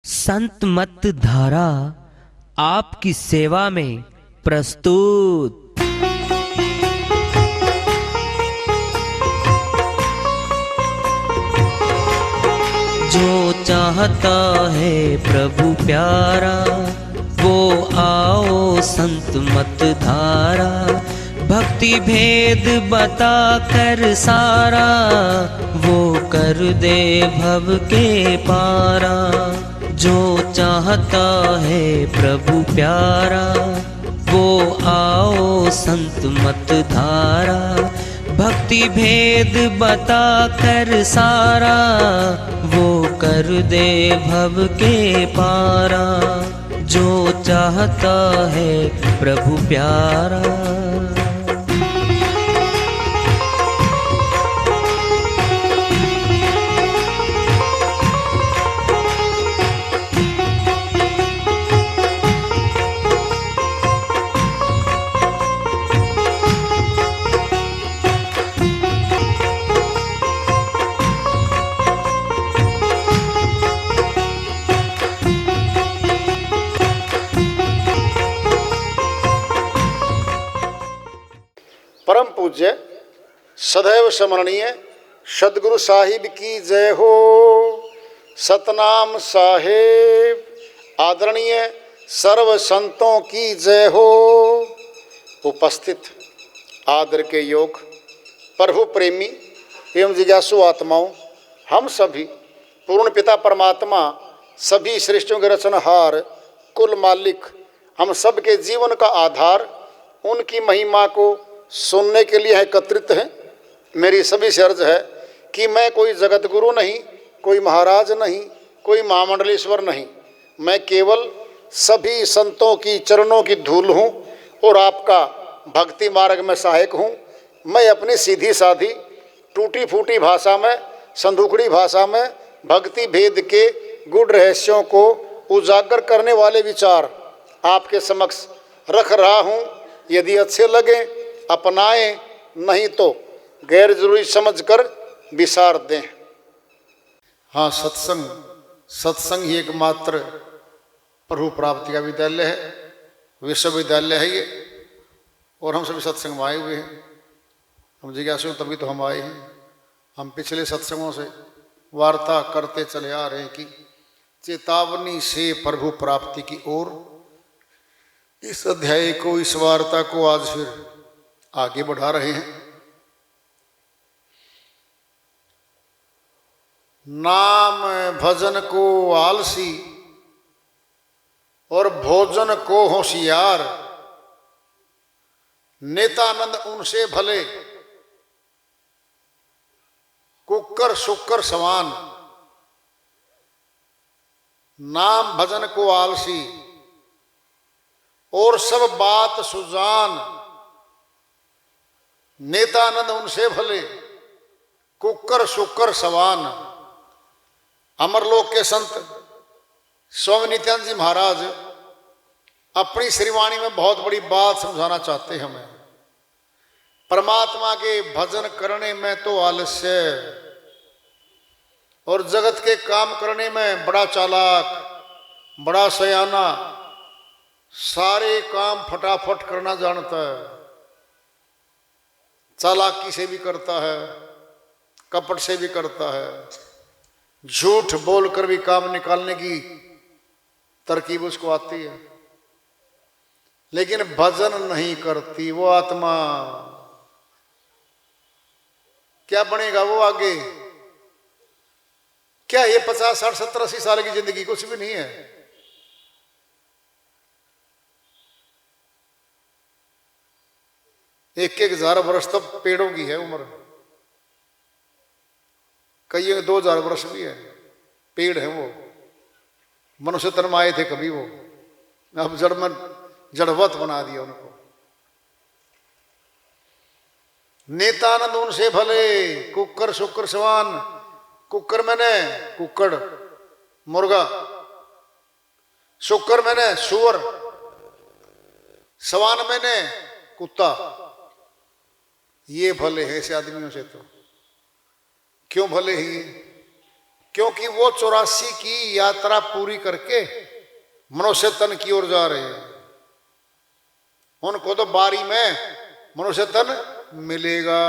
संत मत धारा आपकी सेवा में प्रस्तुत। जो चाहता है प्रभु प्यारा वो आओ संत मत धारा। भक्ति भेद बता कर सारा वो कर दे भव के पारा। जो चाहता है प्रभु प्यारा वो आओ संत मत धारा। भक्ति भेद बता कर सारा वो कर दे भव के पारा। जो चाहता है प्रभु प्यारा। परम पूज्य सदैव स्मरणीय सदगुरु साहिब की जय हो। सतनाम साहेब आदरणीय सर्व संतों की जय हो। उपस्थित आदर के योग प्रभु प्रेमी एवं जिज्ञासु आत्माओं, हम सभी पूर्ण पिता परमात्मा सभी सृष्टियों के रचनहार कुल मालिक हम सब के जीवन का आधार उनकी महिमा को सुनने के लिए एकत्रित हैं। मेरी सभी से अर्ज है कि मैं कोई जगत गुरु नहीं, कोई महाराज नहीं, कोई महामंडलेश्वर नहीं। मैं केवल सभी संतों की चरणों की धूल हूँ और आपका भक्ति मार्ग में सहायक हूँ। मैं अपनी सीधी साधी टूटी फूटी भाषा में, संदूकड़ी भाषा में भक्ति भेद के गूढ़ रहस्यों को उजागर करने वाले विचार आपके समक्ष रख रहा हूँ। यदि अच्छे लगे अपनाएं, नहीं तो गैर जरूरी समझकर विसार दें। हाँ, सत्संग ही एकमात्र प्रभु प्राप्ति का विद्यालय है, विश्वविद्यालय है ये। और हम सभी सत्संग में आए हुए हैं। हम जिज्ञासु तभी तो हम आए हैं। हम पिछले सत्संगों से वार्ता करते चले आ रहे हैं कि चेतावनी से प्रभु प्राप्ति की ओर। इस अध्याय को, इस वार्ता को आज फिर आगे बढ़ा रहे हैं। नाम भजन को आलसी और भोजन को होशियार, नेतानंद उनसे भले कुकर शुक्कर समान। नाम भजन को आलसी और सब बात सुजान, नेतानंद उनसे भले कुकर शुक्कर समान। अमरलोक के संत स्वामी नित्यानंद जी महाराज अपनी श्रीवाणी में बहुत बड़ी बात समझाना चाहते हैं हमें। परमात्मा के भजन करने में तो आलस्य और जगत के काम करने में बड़ा चालाक, बड़ा सयाना, सारे काम फटाफट करना जानता है। चालाकी से भी करता है, कपट से भी करता है, झूठ बोलकर भी काम निकालने की तरकीब उसको आती है। लेकिन भजन नहीं करती वो आत्मा, क्या बनेगा वो आगे? क्या ये 50, 60, 70, 80 साल की जिंदगी कुछ भी नहीं है। एक 1000 वर्ष तक पेड़ों की है उम्र, कई 2000 वर्ष भी है। पेड़ है वो, मनुष्य तन में आए थे कभी वो, अब जड़ में जड़वत बना दिया उनको। नेतानंद उनसे भले कुकर शुक्र समान। कुकर मैंने कुकड़ मुर्गा, शुक्र मैंने सुअर, सवान मैंने कुत्ता। ये भले हैं ऐसे आदमियों से। तो क्यों भले ही? क्योंकि वो 84 की यात्रा पूरी करके मनुष्य तन की ओर जा रहे हैं। उनको तो बारी में मनुष्य तन मिलेगा,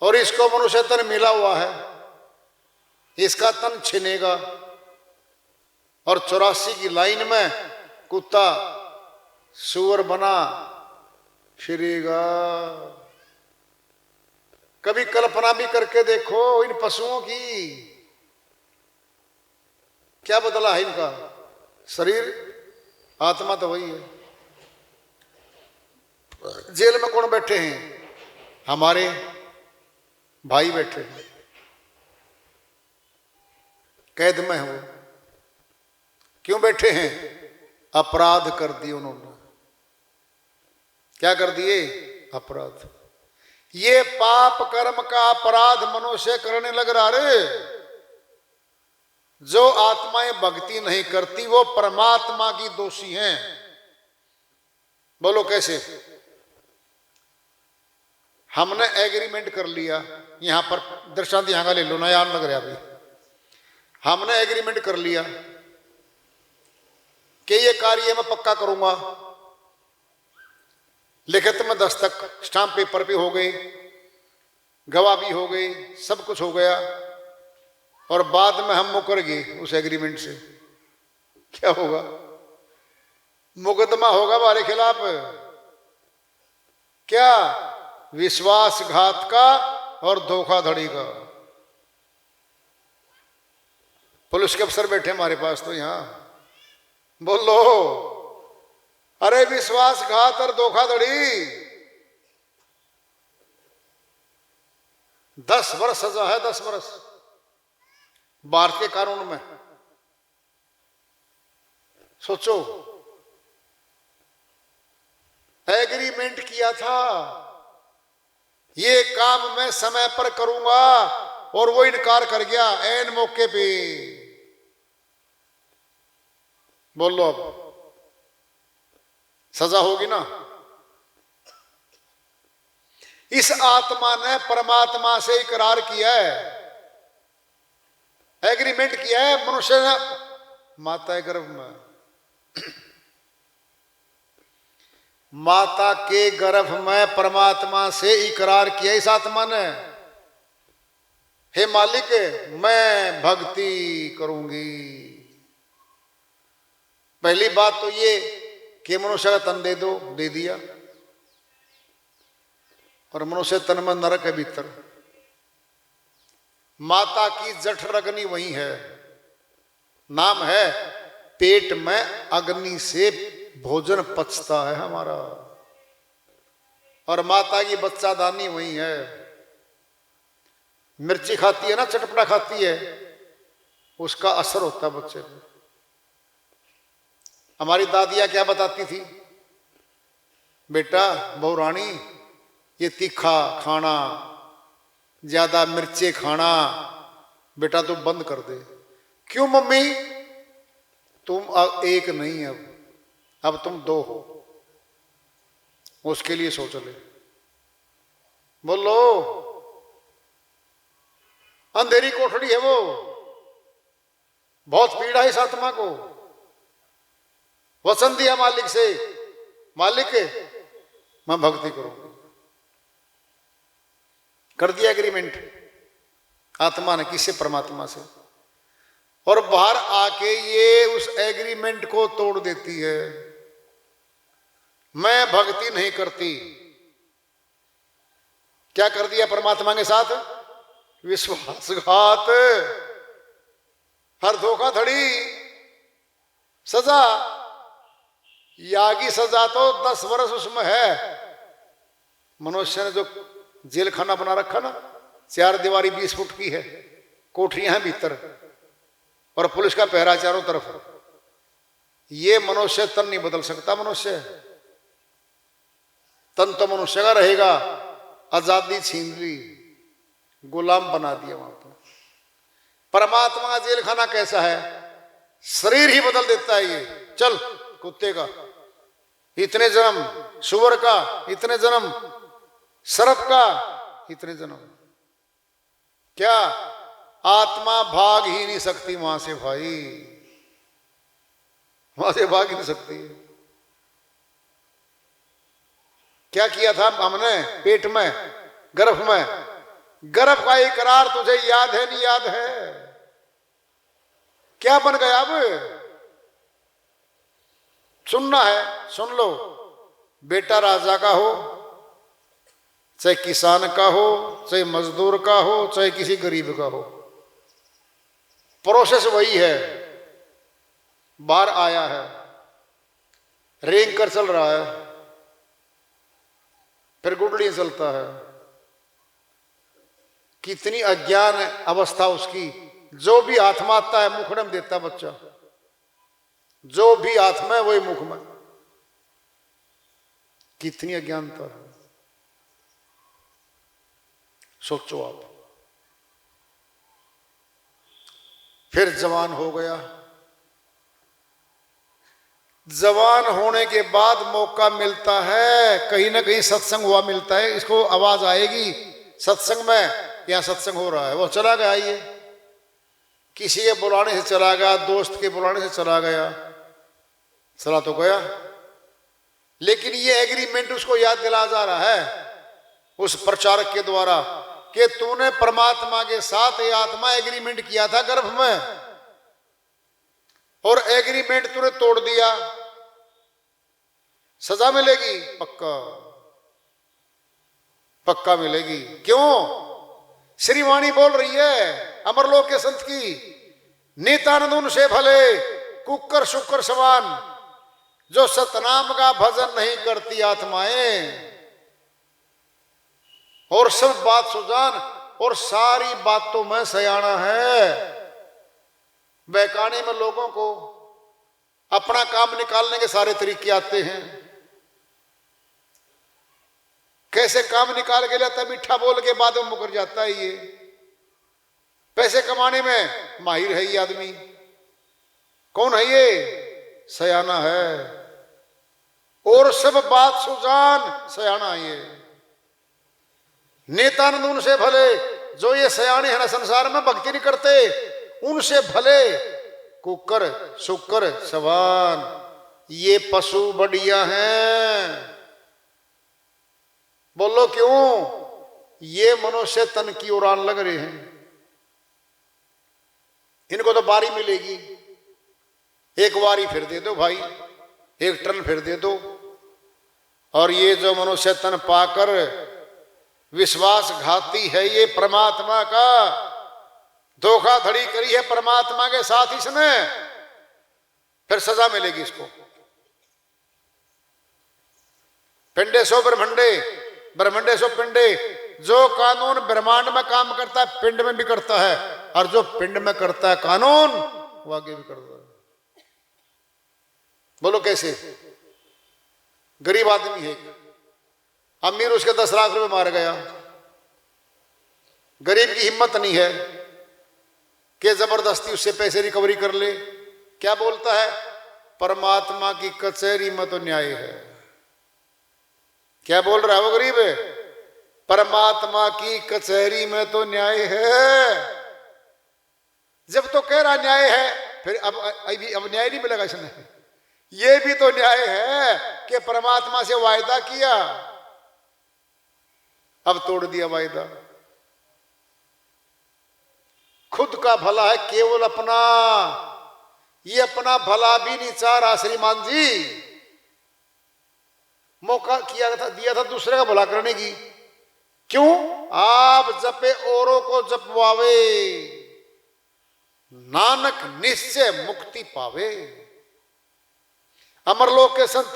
और इसको मनुष्य तन मिला हुआ है, इसका तन छिनेगा, और 84 की लाइन में कुत्ता सुअर बना फिरेगा। कभी कल्पना भी करके देखो इन पशुओं की, क्या बदला है इनका? शरीर, आत्मा तो वही है। जेल में कौन बैठे हैं? हमारे भाई बैठे हैं, कैद में है वो। क्यों बैठे हैं? अपराध कर दिए उन्होंने। क्या कर दिए? अपराध। ये पाप कर्म का अपराध मनुष्य करने लग रहा रे। जो आत्माएं भक्ति नहीं करती वो परमात्मा की दोषी हैं। बोलो कैसे? हमने एग्रीमेंट कर लिया, यहां पर दृष्टांत यहां का ले लो ना, याद लग रहा अभी। हमने एग्रीमेंट कर लिया कि ये कार्य मैं पक्का करूंगा, लिखित में दस्तक स्टाम्प पेपर पे हो गई, गवाह भी हो गई, सब कुछ हो गया, और बाद में हम मुकर गए उस एग्रीमेंट से। क्या होगा? मुकदमा होगा हमारे खिलाफ। क्या? विश्वासघात का और धोखाधड़ी का। पुलिस के अफसर बैठे हमारे पास तो यहां, बोलो, अरे विश्वासघात और धोखाधड़ी 10 वर्ष सजा है, 10 वर्ष भारत के कानून में। सोचो, एग्रीमेंट किया था ये काम मैं समय पर करूंगा, और वो इनकार कर गया ऐन मौके पे। बोलो, अब सजा होगी ना? इस आत्मा ने परमात्मा से इकरार किया है, एग्रीमेंट किया है मनुष्य ने माता के गर्भ में। माता के गर्भ में परमात्मा से इकरार किया इस आत्मा ने, हे मालिक मैं भक्ति करूंगी। पहली बात तो ये कि मनुष्य का तन दे दो, दे दिया, और मनुष्य तन में नरक है भीतर। माता की जठर अग्नि वही है, नाम है पेट में अग्नि से भोजन पचता है हमारा, और माता की बच्चादानी वही है। मिर्ची खाती है ना, चटपटा खाती है, उसका असर होता है बच्चे को। हमारी दादियां क्या बताती थी? बेटा बहू रानी, ये तीखा खाना, ज्यादा मिर्चे खाना बेटा तू बंद कर दे। क्यों मम्मी? तुम एक नहीं, अब तुम 2 हो, उसके लिए सोच ले। बोलो, अंधेरी कोठड़ी है वो, बहुत पीड़ा है इस आत्मा को। वचन दिया मालिक से, मालिक मैं भक्ति करूंगी, कर दिया एग्रीमेंट आत्मा ने, किससे? परमात्मा से। और बाहर आके ये उस एग्रीमेंट को तोड़ देती है, मैं भक्ति नहीं करती। क्या कर दिया परमात्मा के साथ? विश्वासघात, हर धोखाधड़ी, सजा। यागी सजा तो 10 वर्ष उसमें है। मनुष्य ने जो जेल खाना बना रखा ना, 4 दीवारी 20 फुट की है, कोठरियां हैं भीतर, और पुलिस का पहरा चारों तरफ। ये मनुष्य तन नहीं बदल सकता। मनुष्य तन तो मनुष्य का रहेगा, आजादी छीन ली, गुलाम बना दिया वहां पर। परमात्मा का जेल खाना कैसा है? शरीर ही बदल देता है। ये चल कुत्ते का इतने जन्म, सुअर का इतने जन्म, सर्प का इतने जन्म। क्या आत्मा भाग ही नहीं सकती वहां से भाई, वहां से भाग ही नहीं सकती। क्या किया था हमने पेट में, गर्भ में? गर्भ का इकरार तुझे याद है नहीं याद है? क्या बन गया? अब सुनना है, सुन लो। बेटा राजा का हो, चाहे किसान का हो, चाहे मजदूर का हो, चाहे किसी गरीब का हो, प्रोसेस वही है। बाहर आया है, रेंग कर चल रहा है, फिर गुडली चलता है। कितनी अज्ञान अवस्था उसकी। जो भी हाथ में आता है मुखड़े में देता बच्चा, जो भी हाथ में वही मुख में। कितनी अज्ञानता है, सोचो आप। फिर जवान हो गया। जवान होने के बाद मौका मिलता है, कहीं ना कहीं सत्संग हुआ मिलता है, इसको आवाज आएगी सत्संग में, यहां सत्संग हो रहा है। वो चला गया, ये किसी के बुलाने से चला गया, दोस्त के बुलाने से चला गया, चला तो गया, लेकिन ये एग्रीमेंट उसको याद दिला जा रहा है उस प्रचारक के द्वारा कि तूने परमात्मा के साथ ये आत्मा एग्रीमेंट किया था गर्भ में, और एग्रीमेंट तूने तोड़ दिया, सजा मिलेगी। पक्का पक्का मिलेगी। क्यों? श्री वाणी बोल रही है अमरलोक के संत की, नितानंद उनसे भले कुकर शुकर समान, जो सतनाम का भजन नहीं करती आत्माएं, और सब बात सुजान, और सारी बातों में सयाना है। बहकाने में लोगों को अपना काम निकालने के सारे तरीके आते हैं। कैसे काम निकाल के लेता, मीठा बोल के बाद में मुकर जाता है। ये पैसे कमाने में माहिर है ये आदमी। कौन है ये? सयाना है, और सब बात सुजान सयाना है ये। नेतानंद उनसे भले, जो ये सयाने हैं ना संसार में, भक्ति नहीं करते, उनसे भले कुकर शुकर सवान। ये पशु बढ़िया हैं। बोलो क्यों? ये मनुष्य तन की उड़ान लग रहे हैं, इनको तो बारी मिलेगी। एक बारी फिर दे दो भाई, एक टर्न फिर दे दो। और ये जो मनुष्य तन पाकर विश्वासघाती है, ये परमात्मा का धोखाधड़ी करी है परमात्मा के साथ इसने, फिर सजा मिलेगी इसको। पिंडे सो ब्रह्मंडे, ब्रह्मंडे सो पिंडे। जो कानून ब्रह्मांड में काम करता है पिंड में भी करता है, और जो पिंड में करता है कानून वो आगे भी करता है। बोलो कैसे? गरीब आदमी है, अमीर उसके 10 लाख रुपए मार गया, गरीब की हिम्मत नहीं है कि जबरदस्ती उससे पैसे रिकवरी कर ले। क्या बोलता है? परमात्मा की कचहरी में तो न्याय है। क्या बोल रहा है वो गरीब? परमात्मा की कचहरी में तो न्याय है। जब तो कह रहा न्याय है, फिर अब न्याय नहीं मिलेगा इसने। ये भी तो न्याय है कि परमात्मा से वायदा किया, अब तोड़ दिया वायदा। खुद का भला है केवल अपना, ये अपना भला भी नहीं चाह रहा श्रीमान जी। मौका किया था, दिया था दूसरे का भला करने की। क्यों? आप जपे औरों को जपवावे, नानक निश्चय मुक्ति पावे। अमरलोक के संत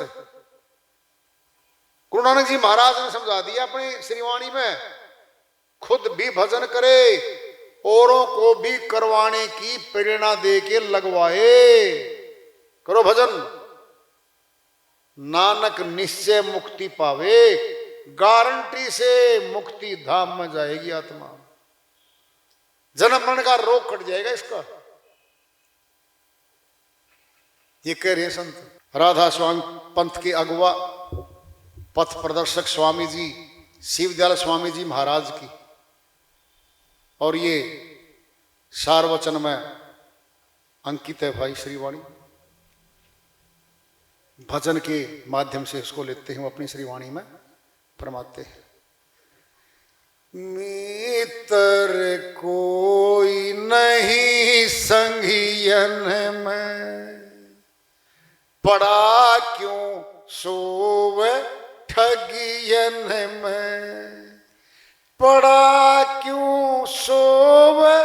गुरु नानक जी महाराज ने समझा दिया अपनी श्रीवाणी में, खुद भी भजन करे, औरों को भी करवाने की प्रेरणा दे के लगवाए। करो भजन, नानक निश्चय मुक्ति पावे। गारंटी से मुक्ति धाम में जाएगी आत्मा, जन्म मरण का रोग कट जाएगा इसका। ये कह रहे हैं संत। राधा स्वामी पंथ के अगुवा पथ प्रदर्शक स्वामी जी शिवदयाल स्वामी जी महाराज की, और ये सार वचन में अंकित है भाई श्रीवाणी। भजन के माध्यम से इसको लेते हैं, अपनी श्रीवाणी में फरमाते हैं। मित्र कोई नहीं संगियन में, पड़ा क्यों सोवे ठगियन में, पड़ा क्यों सोवे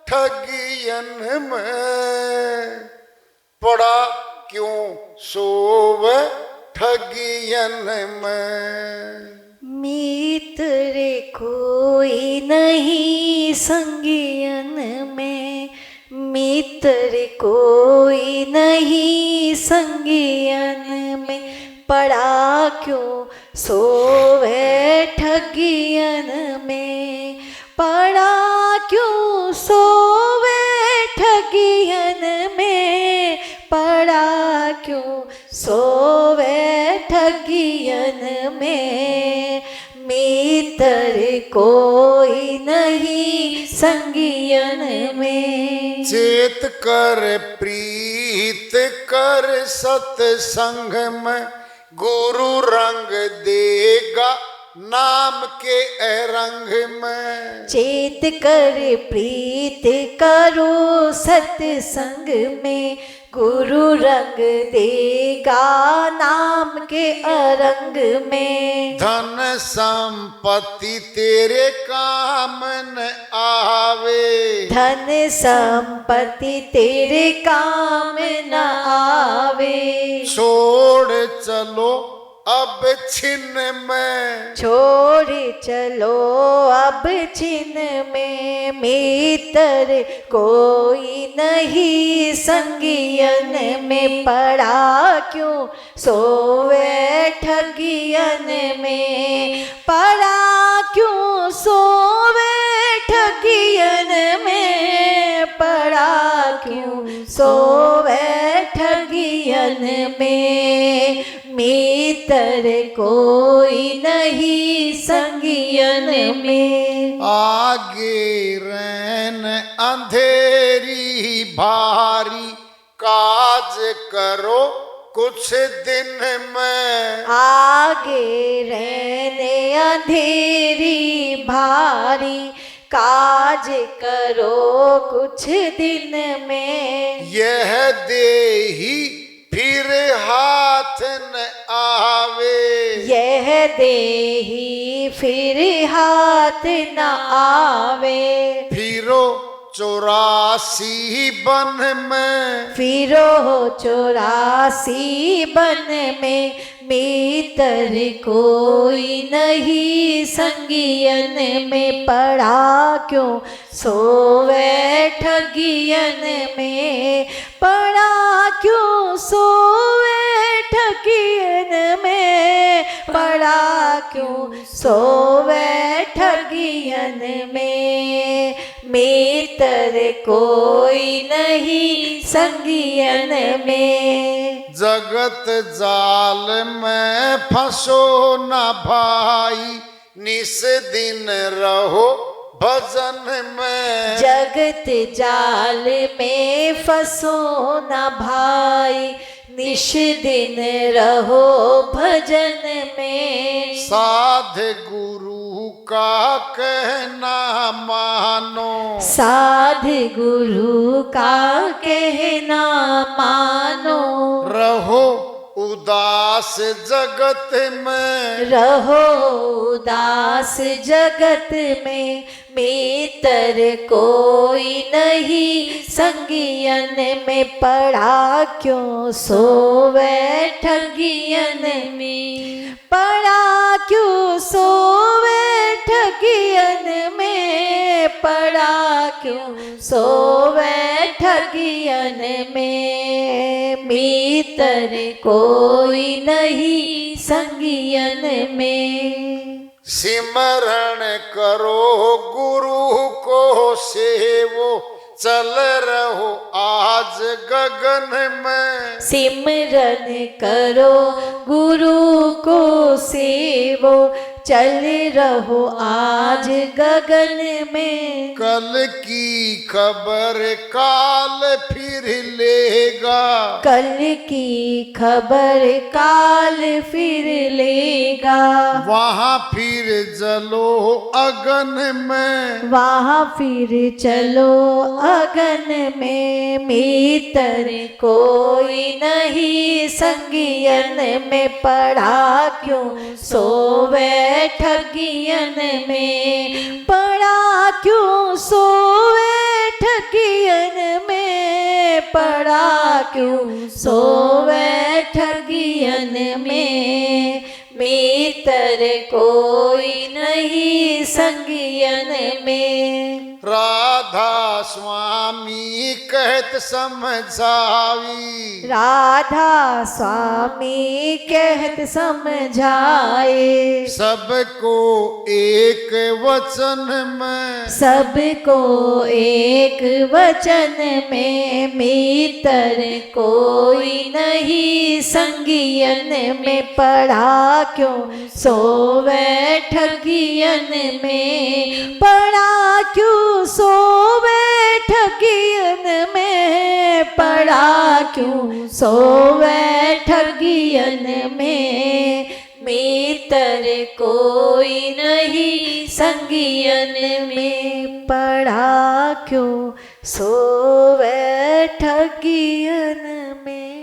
ठगियन में, पड़ा क्यों सोवे ठगियन में। मित्र कोई नहीं संगियन में, मित्र कोई नहीं संगियन में, पड़ा क्यों सोवे ठगियन में, पड़ा क्यों सोवे ठगियन में, पड़ा क्यों सोवे ठगियन में। मित्र कोई नहीं संगियन में, चेत कर प्रीत कर सत्संग में, गुरु रंग देगा नाम के रंग में। चेत कर प्रीत करो सत्संग में, गुरु रंग देगा नाम के अरंग में। धन संपत्ति तेरे काम न आवे, धन संपत्ति तेरे काम न आवे। छोड़ चलो अब छिन्न में, छोड़ चलो अब छिन्न में। मित्र कोई नहीं संगियन में, पड़ा क्यों सोवे ठगियन में, पड़ा क्यों सोवे ठगियन में, पड़ा क्यों सोवे ठगियन में। मित्र कोई नहीं संगियन में, आगे रैन अंधेरी भारी, काज करो कुछ दिन में। आगे रहने अंधेरी भारी, काज करो कुछ दिन में। यह देही फिर हाथ न आवे, यह देही फिर हाथ न आवे। फिरो 84 बन में, फिरो 84 बन में। मित्र कोई नहीं संगियन में, पड़ा क्यों सोवे ठगियन में, पड़ा क्यों सोवे ठगियन में, पड़ा क्यों सोवे ठगियन में। मित्र कोई नहीं संगियन में, जगत जाल में फंसो न भाई, निस दिन रहो भजन में। जगत जाल में फंसो न भाई, निश दिन रहो भजन में। साध गुरु का कहना मानो, साध गुरु का कहना मानो। रहो उदास जगत में, रहो उदास जगत में। मित्र कोई नहीं संगियन में, पड़ा क्यों सोवे ठगियन में, पड़ा क्यों सोवे ठगियन में, पड़ा क्यों सोवे ठगियन में। मित्र कोई नहीं संगियन में, सिमरण करो गुरु को सेवो, चल रहो आज गगन में। सिमरन करो गुरु को सेवो, चल रहो आज गगन में। कल की खबर काल फिर लेगा, कल की खबर काल फिर लेगा। वहाँ फिर जलो अगन में, वहाँ फिर चलो अगन में। मित्र कोई नहीं संगियन में पड़ा क्यों सोवे ठगियन में। पड़ा क्यों सोवे ठगियन में। पड़ा क्यों सोवे ठगियन में। मित्र कोई नहीं संगियन में। राधा स्वामी कहत समझावी, राधा स्वामी कहत समझाए। सबको एक वचन में, सबको एक वचन में। मित्र कोई नहीं संगियन में पड़ा क्यों सोवे ठगियन में। पड़ा क्यों सोवे ठगियन में। पड़ा क्यों सोवे ठगियन में। मित्र कोई नहीं संगियन में पड़ा क्यों सोवे ठगियन में।